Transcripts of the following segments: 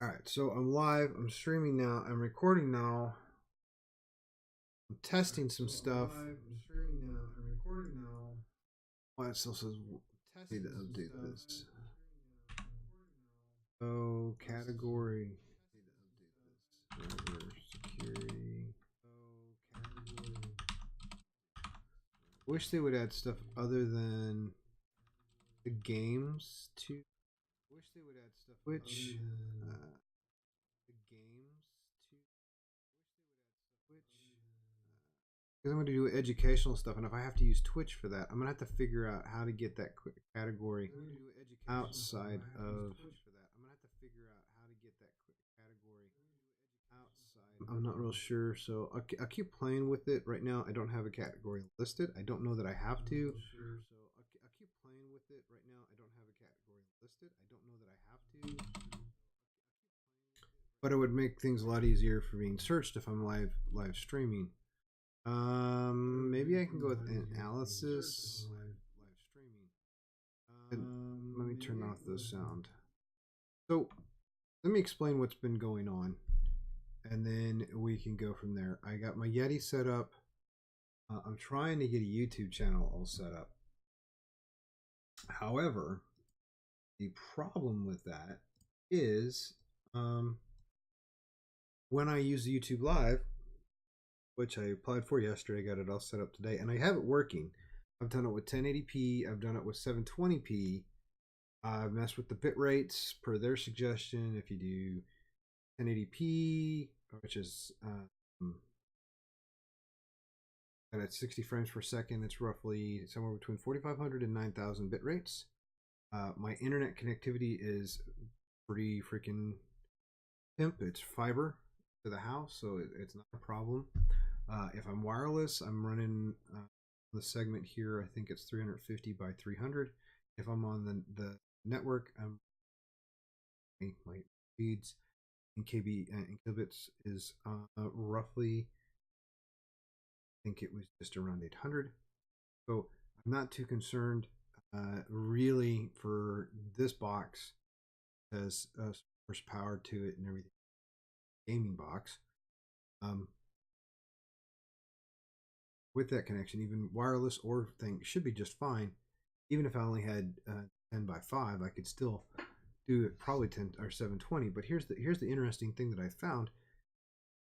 All right, so I'm live, I'm streaming now, I'm recording now, I'm testing some stuff. I'm streaming now. I'm recording now. Why it still says need to update this. Oh, category. Server security. Wish they would add stuff other than the games to Twitch. The games to Twitch. Because I'm going to do educational stuff, and if I have to use Twitch for that, I'm going to have to figure out how to get that category outside of. I'm not real sure, so I'll keep playing with it. Right now, I don't have a category listed. I don't know that I have to. But it would make things a lot easier for being searched if I'm live streaming. Maybe I can go with analysis. And let me turn off the sound. So let me explain what's been going on, and then we can go from there. I got my Yeti set up. I'm trying to get a YouTube channel all set up. However, the problem with that is when I use YouTube Live, which I applied for yesterday, got it all set up today, and I have it working. I've done it with 1080p, I've done it with 720p. I've messed with the bit rates per their suggestion. If you do 1080p, which is at 60 frames per second, it's roughly somewhere between 4,500 and 9,000 bit rates. My internet connectivity is pretty freaking pimp. It's fiber to the house, so it's not a problem. If I'm wireless, I'm running the segment here. I think it's 350 by 300. If I'm on the network, my speeds in KB and kilobits is roughly, I think it was just around 800. So I'm not too concerned really for this box. Has horsepower to it and everything. Gaming box. With that connection, even wireless or thing should be just fine. Even if I only had 10 by 5, I could still do it probably 10 or 720. But here's the interesting thing that I found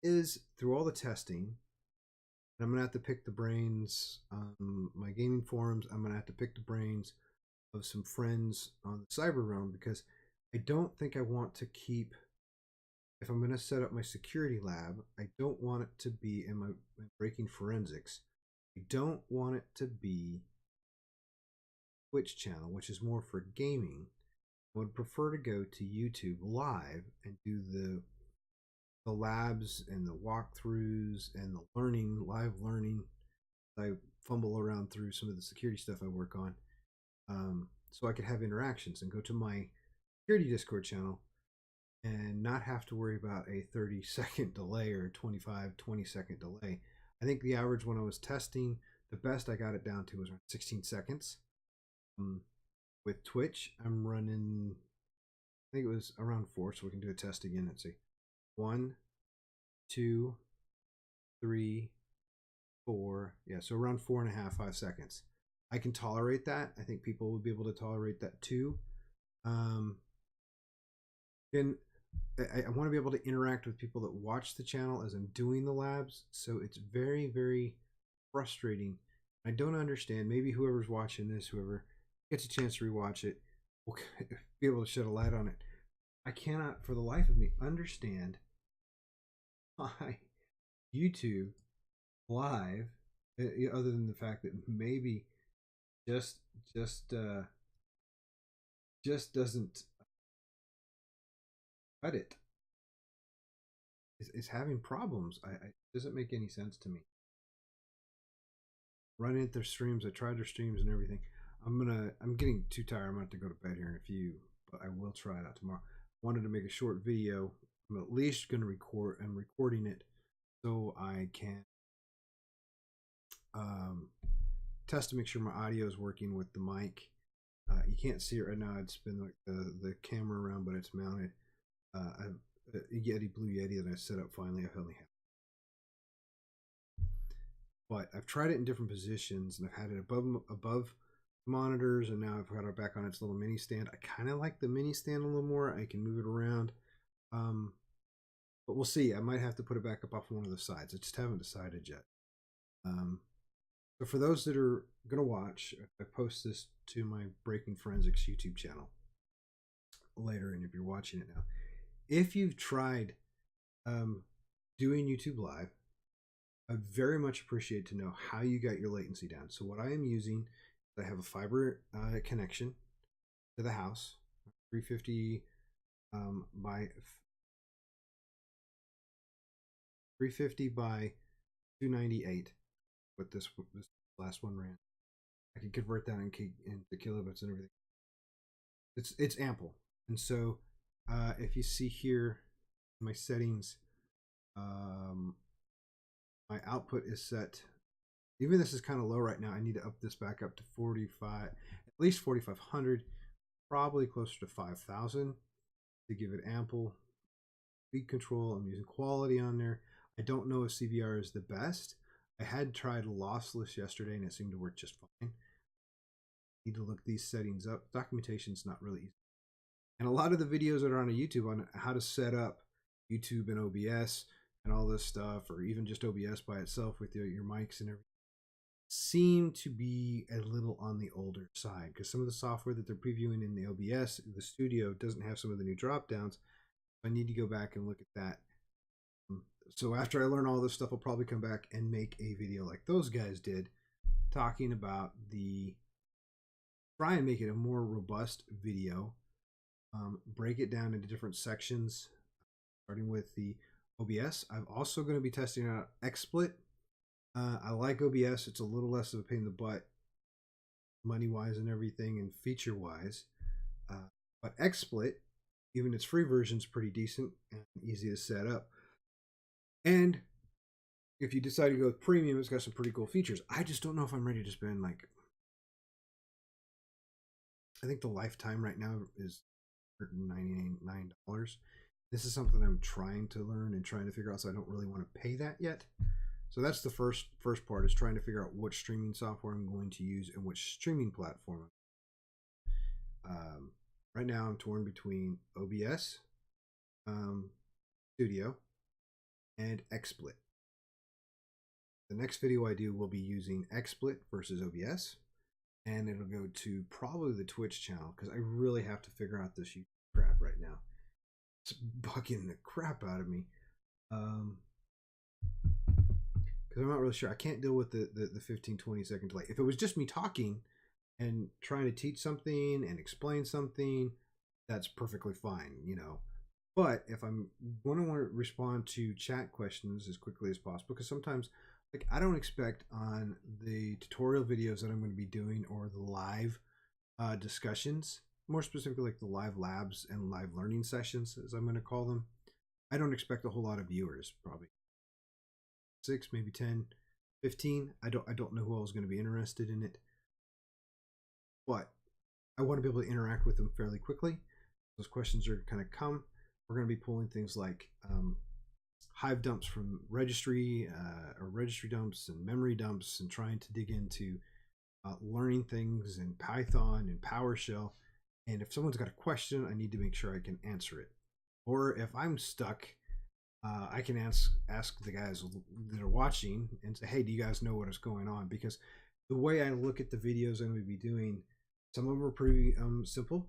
is through all the testing, and I'm gonna have to pick the brains on my gaming forums. I'm gonna have to pick the brains of some friends on the cyber realm, because I don't think I want to keep. If I'm gonna set up my security lab, I don't want it to be in my breaking forensics. I don't want it to be Twitch channel, which is more for gaming. I would prefer to go to YouTube Live and do the labs and the walkthroughs and the live learning. I fumble around through some of the security stuff I work on, so I could have interactions and go to my security Discord channel and not have to worry about a 30-second delay or a 20-second delay. I think the average when I was testing, the best I got it down to was around 16 seconds. With Twitch, I'm running, I think it was around 4, so we can do a test again. Let's see. 1, 2, 3, 4. Yeah, so around 4.5, 5 seconds. I can tolerate that. I think people would be able to tolerate that too. And I want to be able to interact with people that watch the channel as I'm doing the labs. So it's very, very frustrating. I don't understand. Maybe whoever's watching this, whoever gets a chance to rewatch it, will be able to shed a light on it. I cannot, for the life of me, understand why YouTube Live, other than the fact that maybe just doesn't cut it. Is having problems. It doesn't make any sense to me. Running at their streams, I tried their streams and everything. I'm getting too tired. I'm gonna have to go to bed here in a few, but I will try it out tomorrow. Wanted to make a short video. I'm at least gonna record. I'm recording it so I can test to make sure my audio is working with the mic. You can't see it right now. It's been like the camera around, but it's mounted. I've a Yeti Blue Yeti that I set up finally. I've only had, but I've tried it in different positions, and I've had it above monitors, and now I've got it back on its little mini stand. I kind of like the mini stand a little more. I can move it around, but we'll see. I might have to put it back up off one of the sides. I just haven't decided yet. So for those that are gonna watch, I post this to my Breaking Forensics YouTube channel later, and if you're watching it now, if you've tried doing YouTube Live, I very much appreciate to know how you got your latency down. So what I am using, I have a fiber connection to the house, 350 by 350 by 298. What this last one ran, I can convert that into kilobits and everything. It's ample, and so if you see here, my settings, my output is set. Even this is kind of low right now. I need to up this back up to 45, at least 4,500, probably closer to 5,000 to give it ample speed control. I'm using quality on there. I don't know if CVR is the best. I had tried lossless yesterday and it seemed to work just fine. Need to look these settings up. Documentation's not really easy. And a lot of the videos that are on YouTube on how to set up YouTube and OBS and all this stuff, or even just OBS by itself with your mics and everything, seem to be a little on the older side, because some of the software that they're previewing in the OBS, the studio, doesn't have some of the new drop downs. I need to go back and look at that. So after I learn all this stuff, I'll probably come back and make a video like those guys did, talking about try and make it a more robust video, break it down into different sections, starting with the OBS. I'm also going to be testing out XSplit. I like OBS. It's a little less of a pain in the butt, money-wise and everything, and feature-wise. But XSplit, even its free version, is pretty decent and easy to set up. And if you decide to go with premium, it's got some pretty cool features. I just don't know if I'm ready to spend, like, I think the lifetime right now is $199. This is something I'm trying to learn and trying to figure out, so I don't really want to pay that yet. So that's the first part, is trying to figure out which streaming software I'm going to use and which streaming platform. Right now I'm torn between OBS, Studio, and XSplit. The next video I do will be using XSplit versus OBS, and it'll go to probably the Twitch channel, because I really have to figure out this YouTube crap right now. It's bugging the crap out of me. Because I'm not really sure. I can't deal with the 15-20 second delay. If it was just me talking and trying to teach something and explain something, that's perfectly fine, you know. But if I'm going to want to respond to chat questions as quickly as possible, because sometimes, like, I don't expect on the tutorial videos that I'm going to be doing, or the live discussions, more specifically like the live labs and live learning sessions, as I'm going to call them, I don't expect a whole lot of viewers, probably 6, maybe 10, 15. I don't know who else is going to be interested in it, but I want to be able to interact with them fairly quickly. Those questions are kind of come. We're going to be pulling things like hive dumps from registry, or registry dumps and memory dumps, and trying to dig into learning things in Python and PowerShell. And if someone's got a question, I need to make sure I can answer it. Or if I'm stuck, I can ask the guys that are watching and say, hey, do you guys know what is going on? Because the way I look at the videos I'm going to be doing, some of them are pretty simple,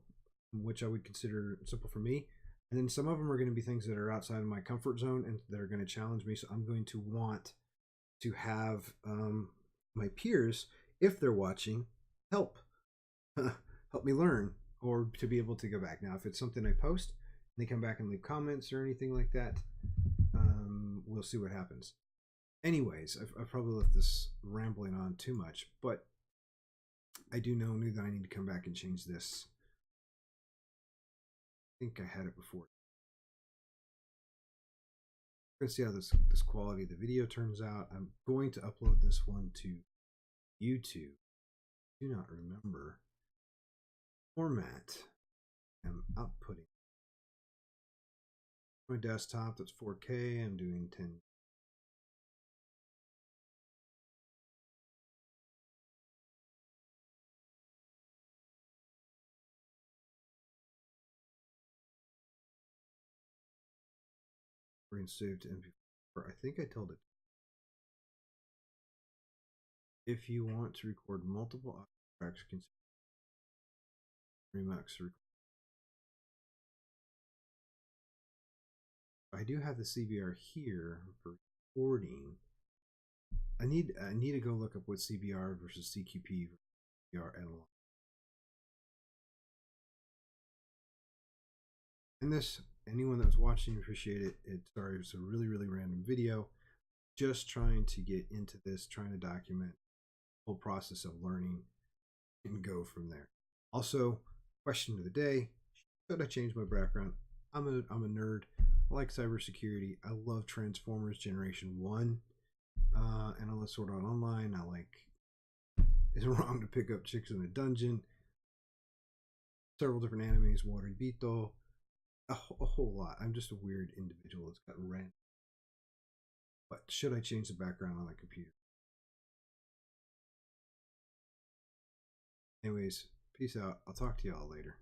which I would consider simple for me. And then some of them are going to be things that are outside of my comfort zone and that are going to challenge me. So I'm going to want to have my peers, if they're watching, help me learn, or to be able to go back. Now, if it's something I post and they come back and leave comments or anything like that, we'll see what happens. Anyways, I've probably left this rambling on too much, but I do know that I need to come back and change this. I think I had it before. We're going to see how this quality of the video turns out. I'm going to upload this one to YouTube. Do not remember format I'm outputting. My desktop, that's 4K. I'm doing 10. We're going to save to MP4. I think I told it. If you want to record multiple audio tracks, consider Remax. I do have the CBR here for recording. I need to go look up what CBR versus CQP CBR analog. And this, anyone that's watching, appreciate it. Sorry, it's a really random video. Just trying to get into this, trying to document the whole process of learning and go from there. Also, question of the day: should I change my background? I'm a nerd. I like cybersecurity. I love Transformers Generation 1. And I love Sword Art Online. I like It's Wrong to Pick Up Chicks in a Dungeon. Several different animes, Water Bito. A whole lot. I'm just a weird individual that's got random. But should I change the background on the computer? Anyways, peace out. I'll talk to y'all later.